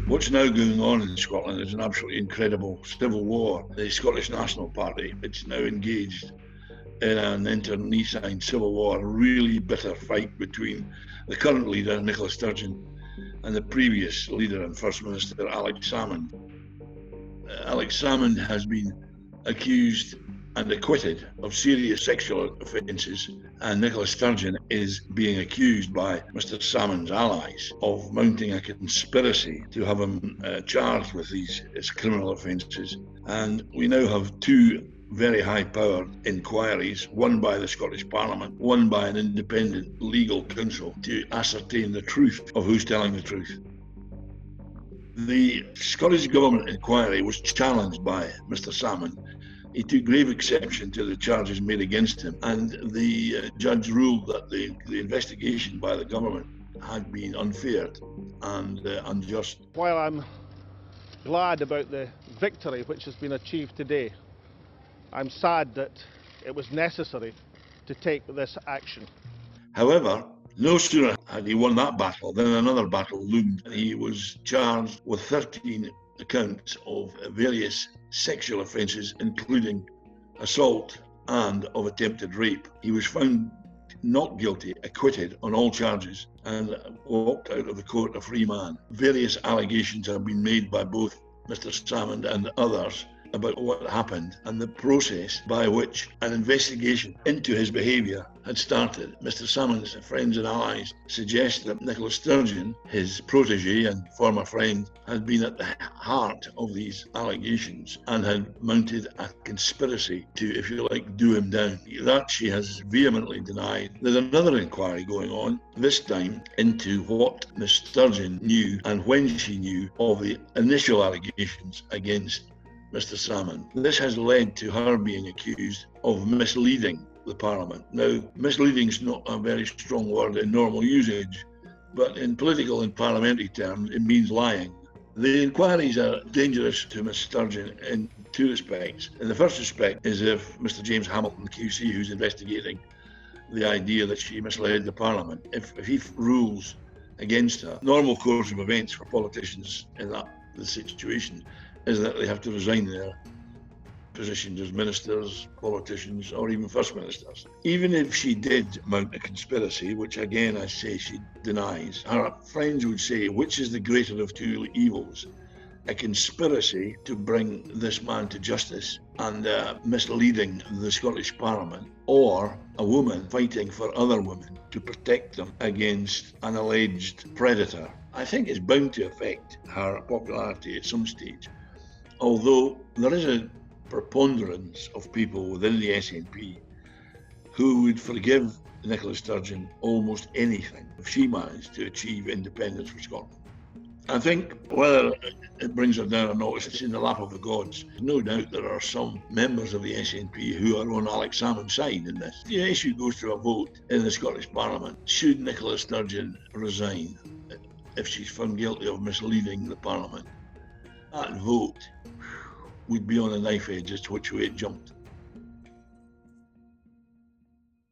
What's now going on in Scotland is an absolutely incredible civil war. The Scottish National Party, it's now engaged in an internecine civil war, a really bitter fight between the current leader, Nicola Sturgeon, and the previous leader and First Minister, Alex Salmond. Alex Salmond has been accused and acquitted of serious sexual offences, and Nicola Sturgeon is being accused by Mr Salmond's allies of mounting a conspiracy to have him charged with these criminal offences. And we now have two very high-powered inquiries, one by the Scottish Parliament, one by an independent legal counsel, to ascertain the truth of who's telling the truth. The Scottish Government inquiry was challenged by Mr Salmond. He took grave exception to the charges made against him, and the judge ruled that the investigation by the government had been unfair and unjust. While I'm glad about the victory which has been achieved today, I'm sad that it was necessary to take this action. However, no sooner had he won that battle than another battle loomed. He was charged with 13 counts of various sexual offences, including assault and of attempted rape. He was found not guilty, acquitted on all charges, and walked out of the court a free man. Various allegations have been made by both Mr Salmond and others about what happened and the process by which an investigation into his behaviour had started. Mr Salmond's friends and allies suggest that Nicola Sturgeon, his protégé and former friend, had been at the heart of these allegations and had mounted a conspiracy to, if you like, do him down. That she has vehemently denied. There's another inquiry going on, this time into what Ms Sturgeon knew and when she knew of the initial allegations against Mr Salmond. This has led to her being accused of misleading the Parliament. Now, misleading is not a very strong word in normal usage, but in political and parliamentary terms, it means lying. The inquiries are dangerous to Ms Sturgeon in two respects. In the first respect is if Mr James Hamilton QC, who's investigating the idea that she misled the Parliament, if he rules against her, normal course of events for politicians in that situation is that they have to resign their positions as ministers, politicians, or even first ministers. Even if she did mount a conspiracy, which again I say she denies, her friends would say, which is the greater of two evils? A conspiracy to bring this man to justice and misleading the Scottish Parliament, or a woman fighting for other women to protect them against an alleged predator. I think it's bound to affect her popularity at some stage. Although there is a preponderance of people within the SNP who would forgive Nicola Sturgeon almost anything if she managed to achieve independence for Scotland. I think whether it brings her down or not, it's in the lap of the gods. No doubt there are some members of the SNP who are on Alex Salmond's side in this. The issue goes to a vote in the Scottish Parliament. Should Nicola Sturgeon resign if she's found guilty of misleading the Parliament? That vote would be on a knife edge as to which way it jumped.